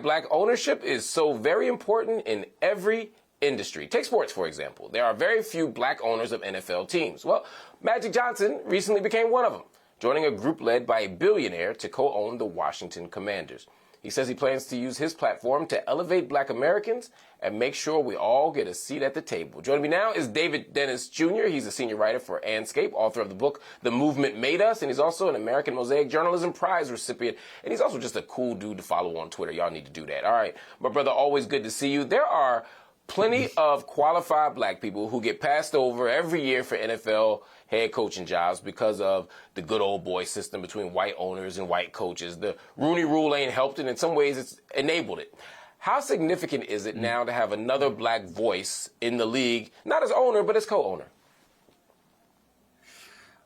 Black ownership is so very important in every industry. Take sports, for example. There are very few black owners of NFL teams. Well, Magic Johnson recently became one of them, joining a group led by a billionaire to co-own the Washington Commanders. He says he plans to use his platform to elevate black Americans and make sure we all get a seat at the table. Joining me now is David Dennis Jr. He's a senior writer for Andscape, author of the book The Movement Made Us, and he's also an American Mosaic Journalism Prize recipient, and he's also just a cool dude to follow on Twitter. Y'all need to do that. All right, my brother, always good to see you. There are plenty of qualified black people who get passed over every year for NFL head coaching jobs because of the good old boy system between white owners and white coaches. The Rooney Rule ain't helped it. In some ways, it's enabled it. How significant is it now to have another black voice in the league, not as owner, but as co-owner?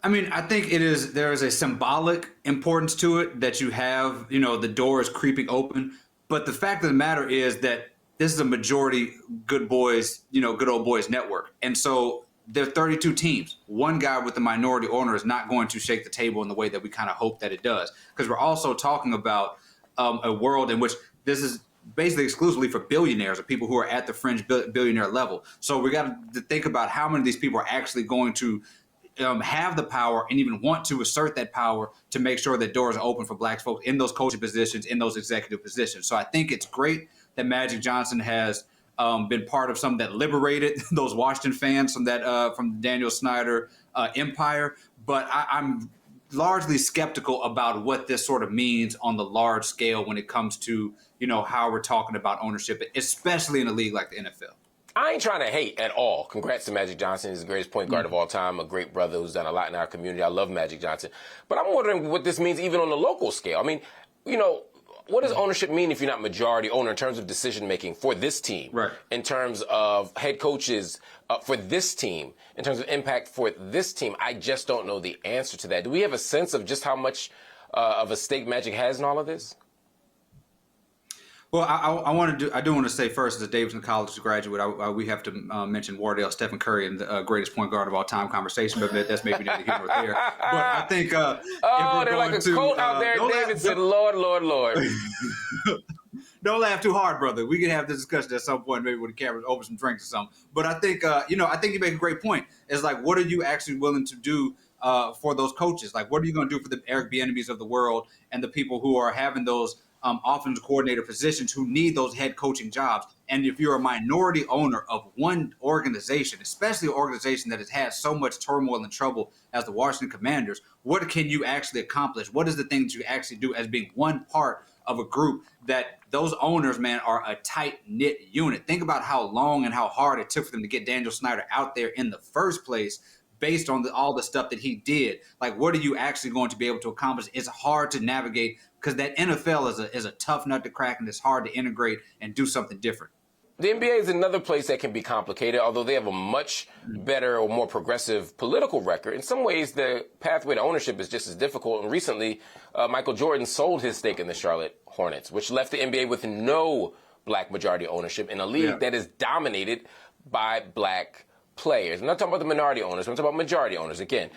I mean, I think there is a symbolic importance to it that you have, the door is creeping open. But the fact of the matter is that this is a majority good old boys network. And so there are 32 teams. One guy with a minority owner is not going to shake the table in the way that we kind of hope that it does. Because we're also talking about a world in which this is basically exclusively for billionaires or people who are at the fringe billionaire level. So we got to think about how many of these people are actually going to have the power and even want to assert that power to make sure that doors are open for black folks in those coaching positions, in those executive positions. So I think it's great that Magic Johnson has been part of some that liberated those Washington fans from that from Daniel Snyder empire. But I'm largely skeptical about what this sort of means on the large scale when it comes to how we're talking about ownership, especially in a league like the NFL. I ain't trying to hate at all. Congrats to Magic Johnson. He's the greatest point guard of all time, a great brother who's done a lot in our community. I love Magic Johnson. But I'm wondering what this means even on the local scale. I mean, what does ownership mean if you're not majority owner in terms of decision-making for this team, right, in terms of head coaches for this team, in terms of impact for this team? I just don't know the answer to that. Do we have a sense of just how much of a stake Magic has in all of this? Well, I do want to say first, as a Davidson College graduate, we have to mention Wardell Stephen Curry and the greatest point guard of all time conversation, but that's maybe neither here nor there. But I think they're like a quote out there. David said, "Lord, Lord, Lord." Don't laugh too hard, brother. We can have this discussion at some point, maybe when the camera's over some drinks or something. But I think I think you make a great point. It's like, what are you actually willing to do for those coaches? Like, what are you going to do for the Eric Bieniemys of the world and the people who are having those offensive coordinator positions who need those head coaching jobs? And if you're a minority owner of one organization, especially an organization that has had so much turmoil and trouble as the Washington Commanders, what can you actually accomplish? What is the thing that you actually do as being one part of a group that those owners, man, are a tight-knit unit? Think about how long and how hard it took for them to get Daniel Snyder out there in the first place based on all the stuff that he did. Like, what are you actually going to be able to accomplish? It's hard to navigate because that NFL is a tough nut to crack, and it's hard to integrate and do something different. The NBA is another place that can be complicated, although they have a much better or more progressive political record. In some ways, the pathway to ownership is just as difficult. And recently, Michael Jordan sold his stake in the Charlotte Hornets, which left the NBA with no black majority ownership in a league that is dominated by black players. I'm not talking about the minority owners. I'm talking about majority owners again.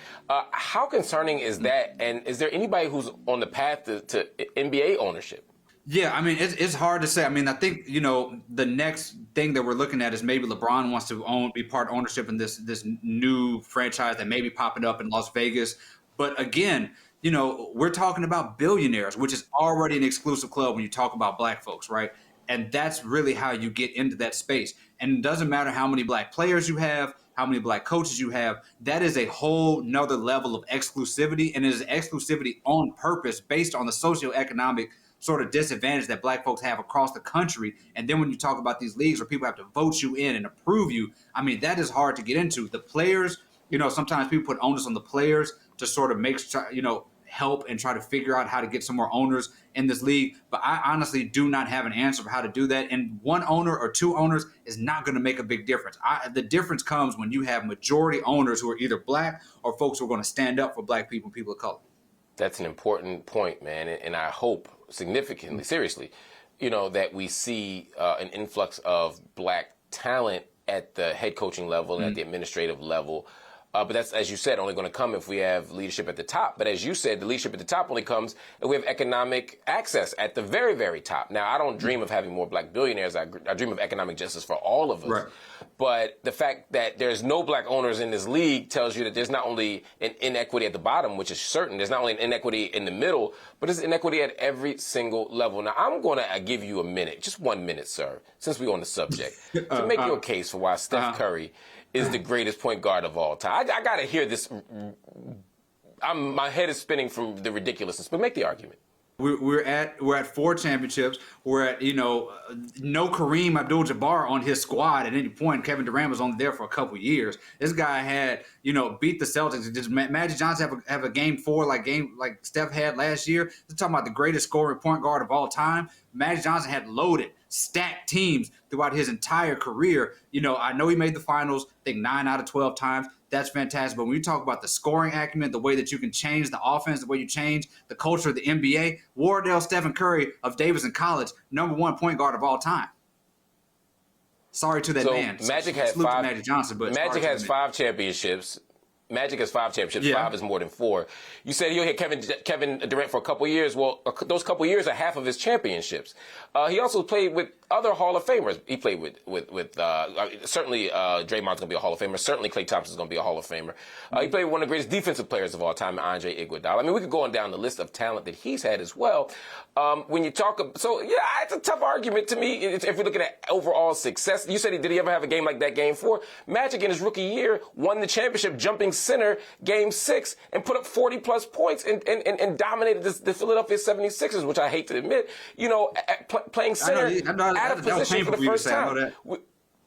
How concerning is that? And is there anybody who's on the path to NBA ownership? Yeah, I mean, it's hard to say. I mean, I think, the next thing that we're looking at is maybe LeBron wants to be part ownership in this new franchise that may be popping up in Las Vegas. But again, we're talking about billionaires, which is already an exclusive club when you talk about black folks, right? And that's really how you get into that space. And it doesn't matter how many black players you have, how many black coaches you have. That is a whole nother level of exclusivity, and it is exclusivity on purpose based on the socioeconomic sort of disadvantage that black folks have across the country. And then when you talk about these leagues where people have to vote you in and approve you, I mean, that is hard to get into. The players, sometimes people put onus on the players to sort of help and try to figure out how to get some more owners in this league. But I honestly do not have an answer for how to do that. And one owner or two owners is not going to make a big difference. The difference comes when you have majority owners who are either black or folks who are going to stand up for black people and people of color. That's an important point, man. And I hope significantly, seriously, that we see an influx of black talent at the head coaching level and at the administrative level. But that's, as you said, only going to come if we have leadership at the top. But as you said, the leadership at the top only comes if we have economic access at the very, very top. Now, I don't dream of having more black billionaires. I dream of economic justice for all of us. Right. But the fact that there's no black owners in this league tells you that there's not only an inequity at the bottom, which is certain, there's not only an inequity in the middle, but there's inequity at every single level. Now, I'm going to give you a minute, just 1 minute, sir, since we're on the subject, to make your case for why Steph Curry is the greatest point guard of all time. I got to hear this. My head is spinning from the ridiculousness, but make the argument. We're at 4 championships. We're at, no Kareem Abdul-Jabbar on his squad at any point. Kevin Durant was only there for a couple years. This guy had, beat the Celtics. Did Magic Johnson have a game 4 like Steph had last year? We're talking about the greatest scoring point guard of all time. Magic Johnson had loaded, stacked teams throughout his entire career. I know he made the finals, I think 9 out of 12 times. That's fantastic. But when you talk about the scoring acumen, the way that you can change the offense, the way you change the culture of the NBA, Wardell Stephen Curry of Davidson College, #1 point guard of all time. Sorry to that man. Magic has 5. Magic Johnson, but Magic has 5 championships. Magic has 5 championships. Yeah. 5 is more than 4. You said he'll hit Kevin Durant for a couple years. Well, those couple years are half of his championships. He also played with other Hall of Famers. He played with certainly Draymond's going to be a Hall of Famer. Certainly Klay Thompson's going to be a Hall of Famer. He played with one of the greatest defensive players of all time, Andre Iguodala. I mean, we could go on down the list of talent that he's had as well. When you talk, it's a tough argument to me. If we're looking at overall success, you said did he ever have a game like that, Game 4? Magic in his rookie year won the championship, jumping center, Game 6, and put up 40-plus points and dominated the Philadelphia 76ers, which I hate to admit. Playing center out of position for the first time.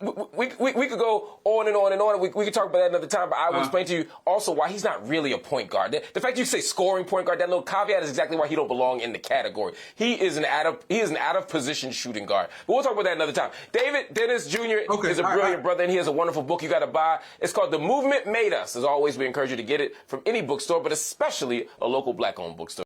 We could go on and on and on. We could talk about that another time, but I will explain to you also why he's not really a point guard. The fact you say scoring point guard, that little caveat is exactly why he don't belong in the category. He is an out of position shooting guard. But we'll talk about that another time. David Dennis Jr. is a brilliant brother, and he has a wonderful book you got to buy. It's called The Movement Made Us. As always, we encourage you to get it from any bookstore, but especially a local black-owned bookstore.